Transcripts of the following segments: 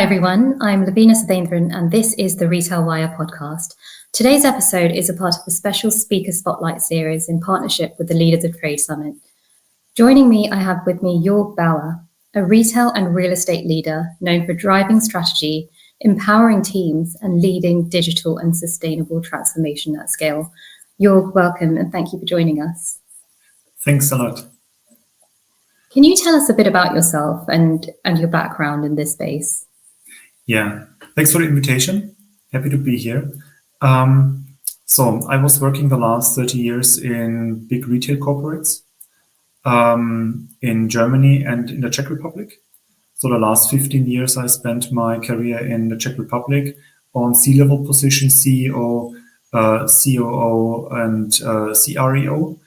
Hi everyone, I'm Lavina Suthenthiran and this is the RetailWire Podcast. Today's episode is a part of the special Speaker Spotlight series in partnership with the Leaders of Trade Summit. Joining me, I have with me Jörg Bauer, a retail and real estate leader known for driving strategy, empowering teams and leading digital and sustainable transformation at scale. Jörg, welcome and thank you for joining us. Thanks a lot. Can you tell us a bit about yourself and your background in this space? Yeah, thanks for the invitation. Happy to be here. So I was working the last 30 years in big retail corporates in Germany and in the Czech Republic. So the last 15 years I spent my career in the Czech Republic on C-level positions, CEO, COO, and CREO.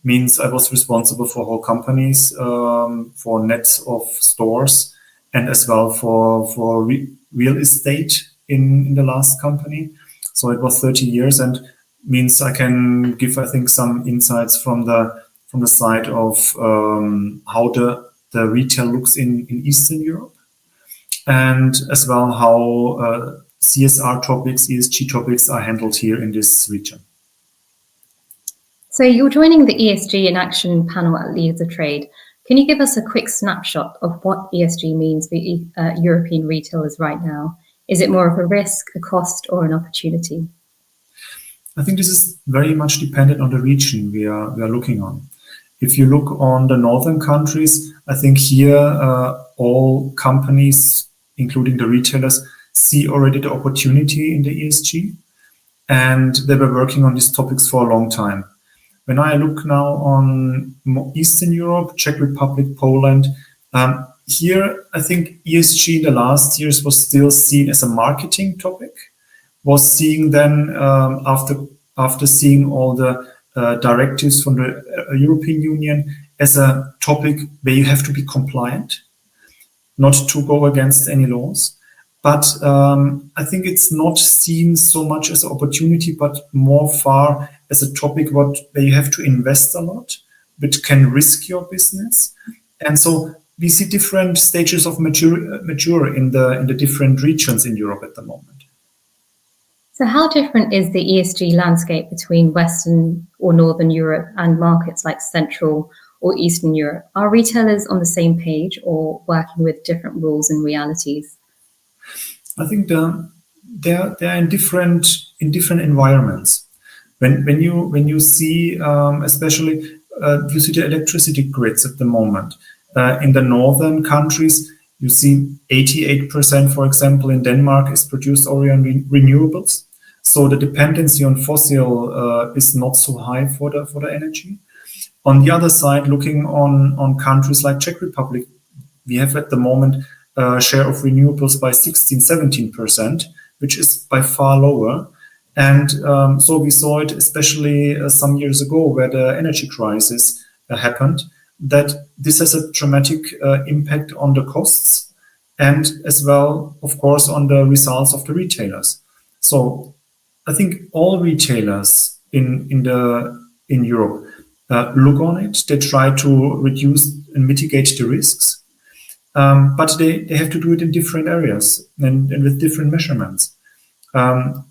Means I was responsible for whole companies, for nets of stores, and as well for real estate in the last company. So it was 30 years, and means I can give, I think, some insights from the side of how the retail looks in Eastern Europe, and as well how CSR topics, ESG topics are handled here in this region. So you're joining the ESG in Action panel at Leaders of Trade. Can you give us a quick snapshot of what ESG means for European retailers right now? Is it more of a risk, a cost, or an opportunity? I think this is very much dependent on the region we are looking on. If you look on the northern countries, I think here all companies, including the retailers, see already the opportunity in the ESG, and they were working on these topics for a long time. When I look now on Eastern Europe, Czech Republic, Poland, here I think ESG in the last years was still seen as a marketing topic, was seeing then after seeing all the directives from the European Union as a topic where you have to be compliant, not to go against any laws. But I think it's not seen so much as an opportunity, but more far as a topic where you have to invest a lot, which can risk your business. And so we see different stages of mature in the different regions in Europe at the moment. So how different is the ESG landscape between Western or Northern Europe and markets like Central or Eastern Europe? Are retailers on the same page or working with different rules and realities? I think they're in different environments. When you see, especially you see the electricity grids at the moment in the northern countries, you see 88%, for example, in Denmark is produced already on renewables. So the dependency on fossil is not so high for the energy. On the other side, looking on countries like Czech Republic, we have at the moment share of renewables by 16-17%, which is by far lower. And so we saw it especially some years ago where the energy crisis happened, that this has a dramatic impact on the costs and as well, of course, on the results of the retailers. So I think all retailers in Europe look on it. They try to reduce and mitigate the risks. But they have to do it in different areas and with different measurements.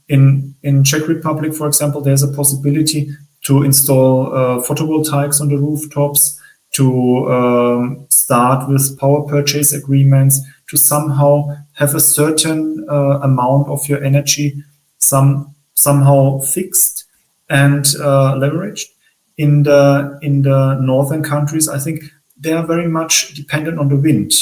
In Czech Republic, for example, there's a possibility to install photovoltaics on the rooftops, to start with power purchase agreements, to somehow have a certain amount of your energy somehow fixed and leveraged. In the northern countries, I think they are very much dependent on the wind.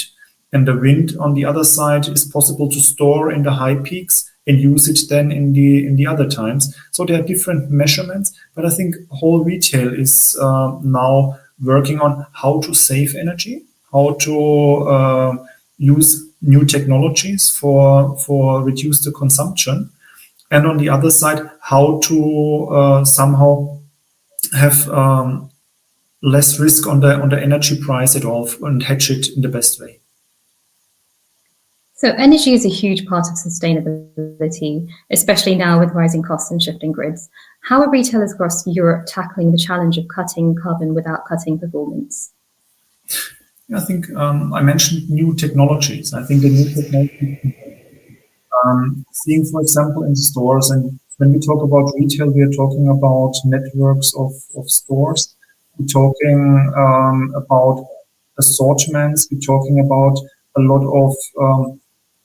And the wind on the other side is possible to store in the high peaks and use it then in the other times. So there are different measurements, but I think whole retail is now working on how to save energy, how to use new technologies for reduce the consumption, and on the other side, how to somehow have less risk on the energy price at all and hedge it in the best way. So energy is a huge part of sustainability, especially now with rising costs and shifting grids. How are retailers across Europe tackling the challenge of cutting carbon without cutting performance? I think I mentioned new technologies. I think the new technologies Seeing, for example, in stores, and when we talk about retail, we are talking about networks of stores. We're talking about assortments. We're talking about a lot of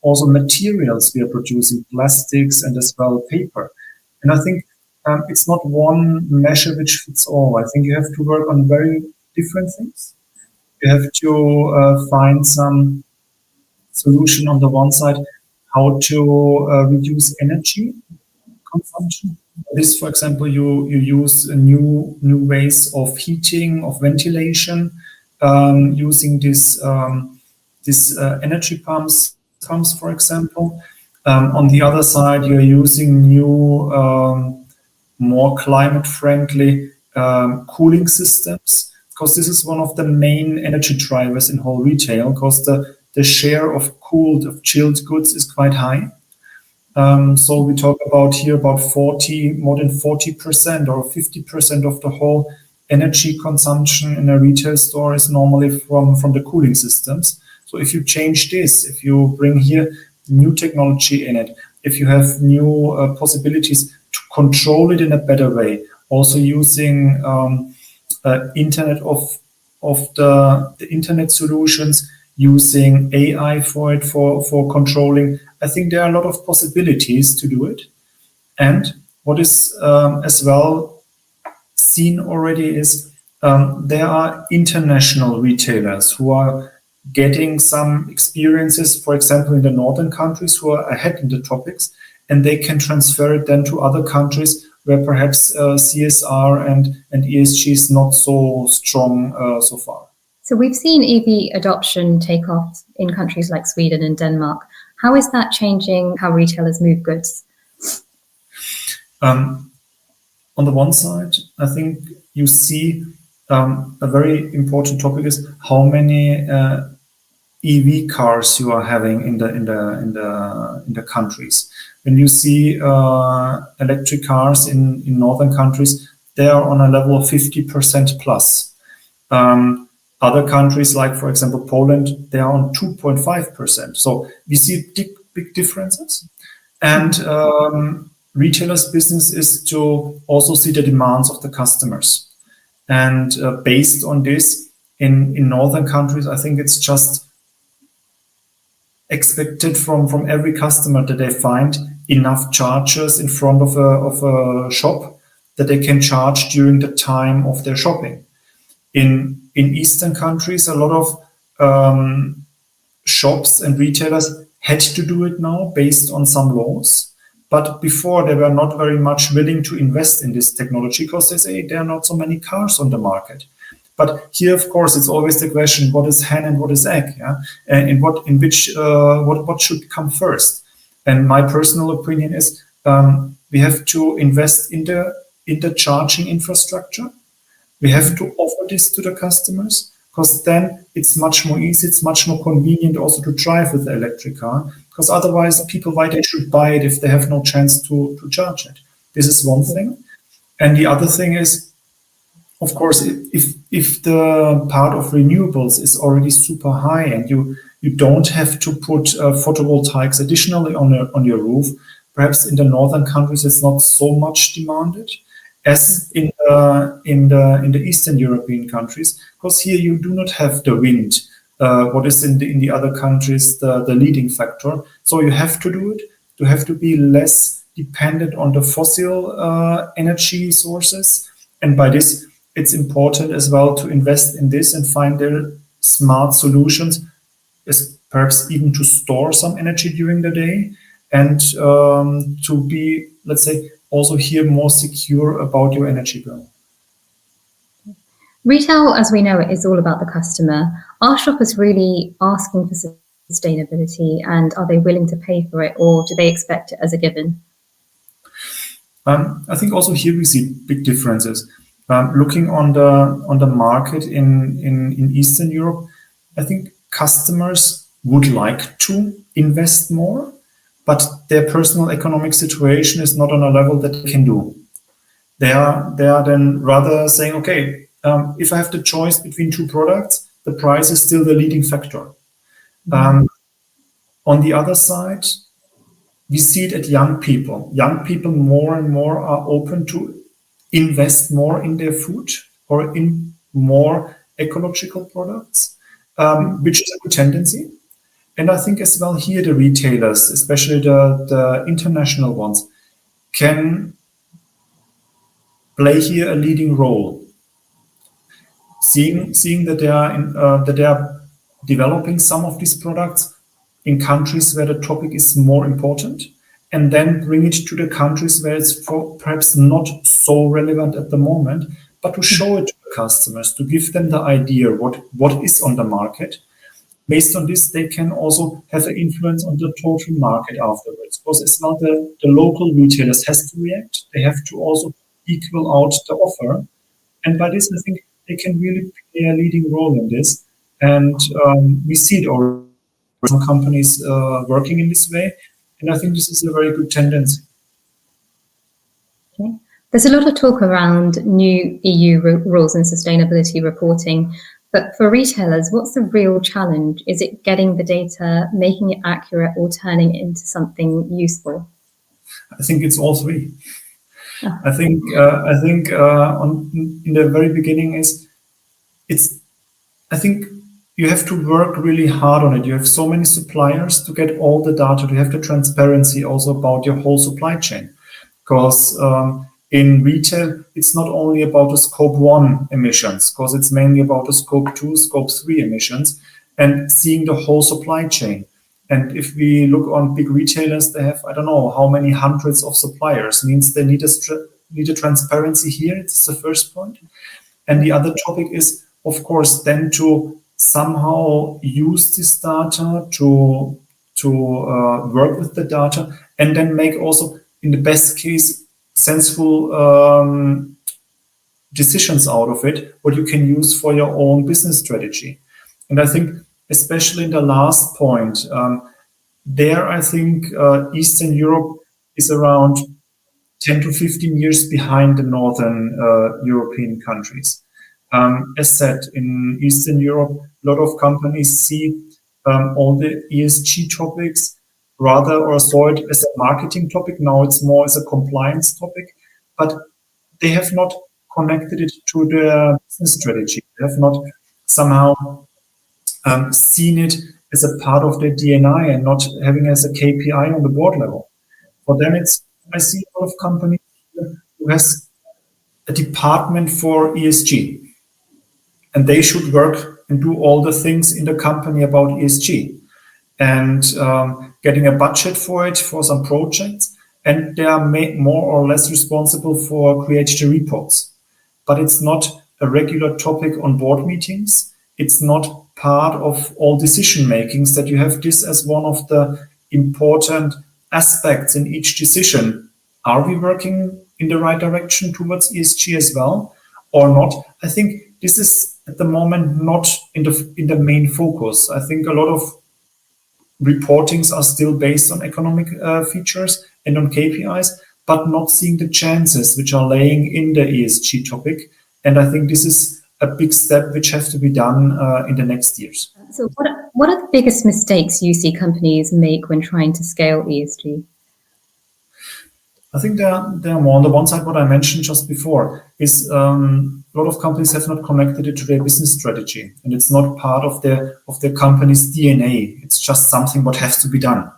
also materials we are producing, plastics and as well paper. And I think it's not one measure which fits all. I think you have to work on very different things. You have to find some solution on the one side, how to reduce energy consumption. This, for example, you use new ways of heating, of ventilation, using this energy pumps, for example. On the other side, you're using new, more climate-friendly cooling systems, because this is one of the main energy drivers in whole retail, because the share of chilled goods is quite high. So we talk about here about more than 40% or 50% of the whole energy consumption in a retail store is normally from the cooling systems. So if you change this, if you bring here new technology in it, if you have new possibilities to control it in a better way, also using internet of the internet solutions, using AI for it, for controlling. I think there are a lot of possibilities to do it. And what is as well seen already is there are international retailers who are getting some experiences, for example, in the northern countries, who are ahead in the topics, and they can transfer it then to other countries where perhaps CSR and ESG is not so strong so far. So we've seen EV adoption take off in countries like Sweden and Denmark. How is that changing how retailers move goods? On the one side, I think you see a very important topic is how many EV cars you are having in the countries. When you see electric cars in northern countries, they are on a level of 50% plus. Other countries, like for example Poland, they are on 2.5%. So we see big differences. And retailers' business is to also see the demands of the customers. And based on this, in northern countries, I think it's just expected from every customer that they find enough chargers in front of a shop that they can charge during the time of their shopping. In Eastern countries, a lot of shops and retailers had to do it now based on some laws. But before, they were not very much willing to invest in this technology because they say there are not so many cars on the market. But here, of course, it's always the question: what is hen and what is egg? Yeah? And what should come first? And my personal opinion is we have to invest in the charging infrastructure. We have to offer this to the customers, because then it's much more easy, it's much more convenient also to drive with the electric car, because otherwise people, why they should buy it if they have no chance to charge it? This is one thing. And the other thing is, of course, if the part of renewables is already super high and you don't have to put photovoltaics additionally on your roof, perhaps in the northern countries it's not so much demanded as in the Eastern European countries, because here you do not have the wind, what is in the other countries the leading factor. So you have to do it. You have to be less dependent on the fossil energy sources, and by this it's important as well to invest in this and find their smart solutions, perhaps even to store some energy during the day, and to be, let's say, also here more secure about your energy bill. Retail, as we know it, is all about the customer. Are shoppers really asking for sustainability, and are they willing to pay for it, or do they expect it as a given? I think also here we see big differences. Looking on the market in Eastern Europe, I think customers would like to invest more, but their personal economic situation is not on a level that they can do. They are then rather saying, okay, if I have the choice between two products, the price is still the leading factor. On the other side, we see it at young people. Young people more and more are open to invest more in their food or in more ecological products, which is a good tendency. And I think as well here the retailers, especially the international ones, can play here a leading role. Seeing that they are developing some of these products in countries where the topic is more important, and then bring it to the countries where it's perhaps not so relevant at the moment, but to show it to the customers, to give them the idea what is on the market. Based on this, they can also have an influence on the total market afterwards. Because as well, the local retailers has to react. They have to also equal out the offer. And by this, I think they can really play a leading role in this. And we see it already. Some companies working in this way. And I think this is a very good tendency. Okay. There's a lot of talk around new EU rules and sustainability reporting. But for retailers, what's the real challenge? Is it getting the data, making it accurate, or turning it into something useful? I think it's all three. Oh. I think in the very beginning I think you have to work really hard on it. You have so many suppliers to get all the data. You have the transparency also about your whole supply chain, because in retail, it's not only about the scope 1 emissions, because it's mainly about the scope 2, scope 3 emissions, and seeing the whole supply chain. And if we look on big retailers, they have, I don't know how many hundreds of suppliers, means they need a transparency here. It's the first point. And the other topic is, of course, then to somehow use this data to work with the data, and then make also, in the best case, sensible decisions out of it, what you can use for your own business strategy. And I think, especially in the last point, there I think Eastern Europe is around 10 to 15 years behind the Northern European countries. As said, in Eastern Europe, a lot of companies see all the ESG topics rather, or saw it as a marketing topic. Now it's more as a compliance topic, but they have not connected it to their business strategy. They have not somehow seen it as a part of their DNA and not having it as a KPI on the board level. For them, I see a lot of companies who has a department for ESG, and they should work and do all the things in the company about ESG. And getting a budget for it, for some projects, and they are more or less responsible for creating the reports. But it's not a regular topic on board meetings. It's not part of all decision makings that you have this as one of the important aspects in each decision. Are we working in the right direction towards ESG as well, or not? I think this is at the moment not in the main focus. I think a lot of reportings are still based on economic features and on KPIs, but not seeing the chances which are laying in the ESG topic. And I think this is a big step which has to be done in the next years. So what are the biggest mistakes you see companies make when trying to scale ESG? I think there are more. On the one side, what I mentioned just before is a lot of companies have not connected it to their business strategy, and it's not part of their company's DNA. It's just something what has to be done.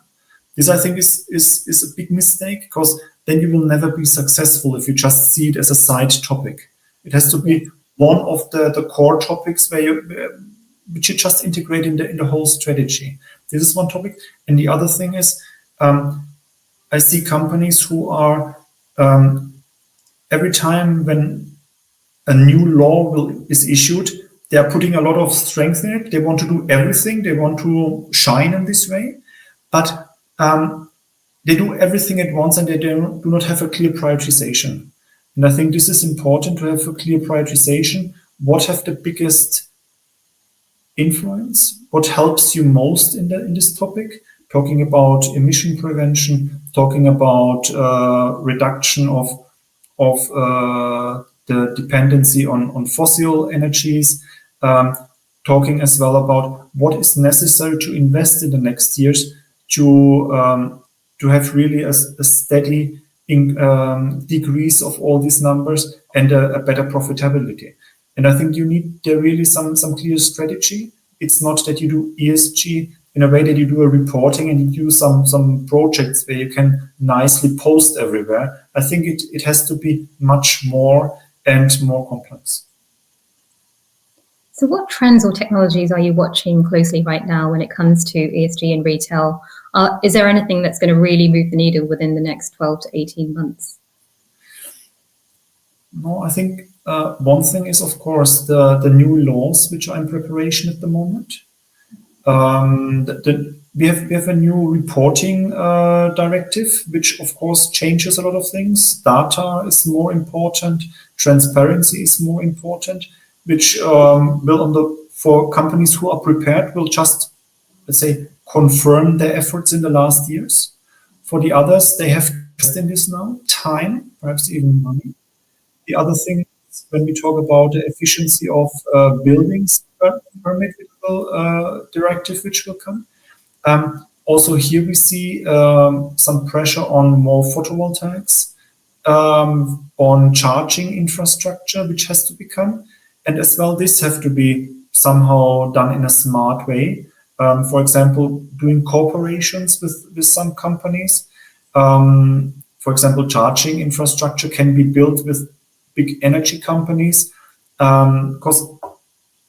This, I think, is a big mistake, because then you will never be successful if you just see it as a side topic. It has to be one of the core topics which you just integrate in the whole strategy. This is one topic, and the other thing is, I see companies who are, every time when a new law is issued, they are putting a lot of strength in it. They want to do everything. They want to shine in this way. But they do everything at once, and they do not have a clear prioritization. And I think this is important, to have a clear prioritization. What have the biggest influence? What helps you most in this topic? Talking about emission prevention, talking about reduction of the dependency on fossil energies, talking as well about what is necessary to invest in the next years to to have really a steady decrease of all these numbers and a better profitability. And I think you need there really some clear strategy. It's not that you do ESG in a way that you do a reporting and you do some projects where you can nicely post everywhere. I think it has to be much more and more complex. So what trends or technologies are you watching closely right now when it comes to ESG and retail? Is there anything that's going to really move the needle within the next 12 to 18 months? No, I think one thing is, of course, the new laws which are in preparation at the moment. We have a new reporting directive, which of course changes a lot of things. Data is more important, transparency is more important, which will for companies who are prepared will just, let's say, confirm their efforts in the last years. For the others, they have to invest in this now, time, perhaps even money. The other thing is when we talk about the efficiency of buildings permit directive which will come. Also here we see some pressure on more photovoltaics, on charging infrastructure which has to become, and as well this have to be somehow done in a smart way. For example, doing cooperations with some companies. For example, charging infrastructure can be built with big energy companies, because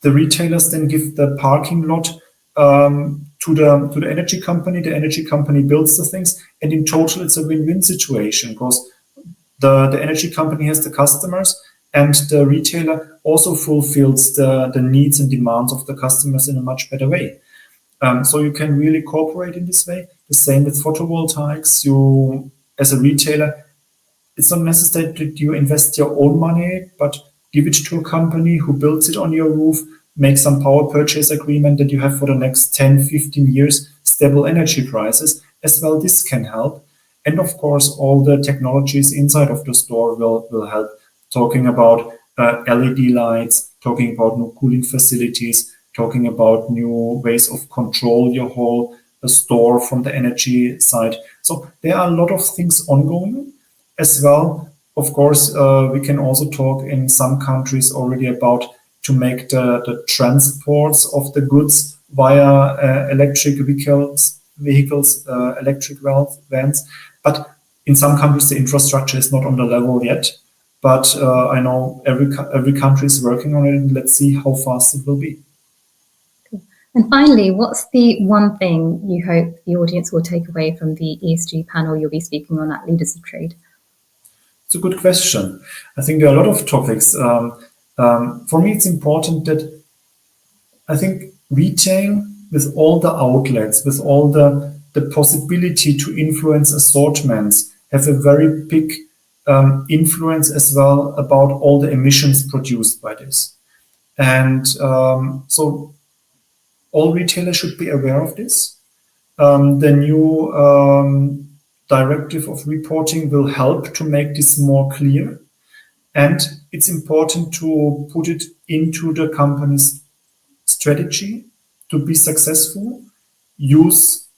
the retailers then give the parking lot to the energy company. The energy company builds the things, and in total it's a win-win situation because the energy company has the customers and the retailer also fulfills the needs and demands of the customers in a much better way. So you can really cooperate in this way. The same with photovoltaics. You, as a retailer, it's not necessary that you invest your own money, but give it to a company who builds it on your roof, make some power purchase agreement that you have for the next 10, 15 years, stable energy prices. As well, this can help. And of course, all the technologies inside of the store will help. Talking about LED lights, talking about new cooling facilities, talking about new ways of control your whole store from the energy side. So there are a lot of things ongoing as well. Of course, we can also talk in some countries already about to make the transports of the goods via electric vehicles, electric vans. But in some countries, the infrastructure is not on the level yet. But I know every country is working on it, and let's see how fast it will be. And finally, what's the one thing you hope the audience will take away from the ESG panel you'll be speaking on at Leaders of Trade? It's a good question. I think there are a lot of topics. For me, it's important that I think retail, with all the outlets, with all the possibility to influence assortments, have a very big influence as well about all the emissions produced by this. And so all retailers should be aware of this. The new directive of reporting will help to make this more clear. And it's important to put it into the company's strategy to be successful, use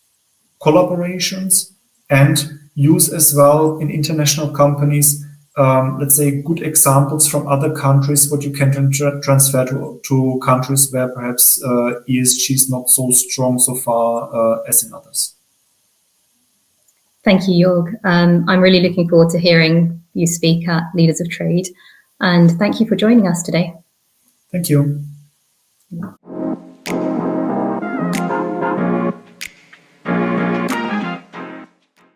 collaborations, and use as well in international companies, let's say, good examples from other countries, what you can transfer to countries where perhaps ESG is not so strong so far as in others. Thank you, Jörg. I'm really looking forward to hearing you speak at Leaders of Trade. And thank you for joining us today. Thank you.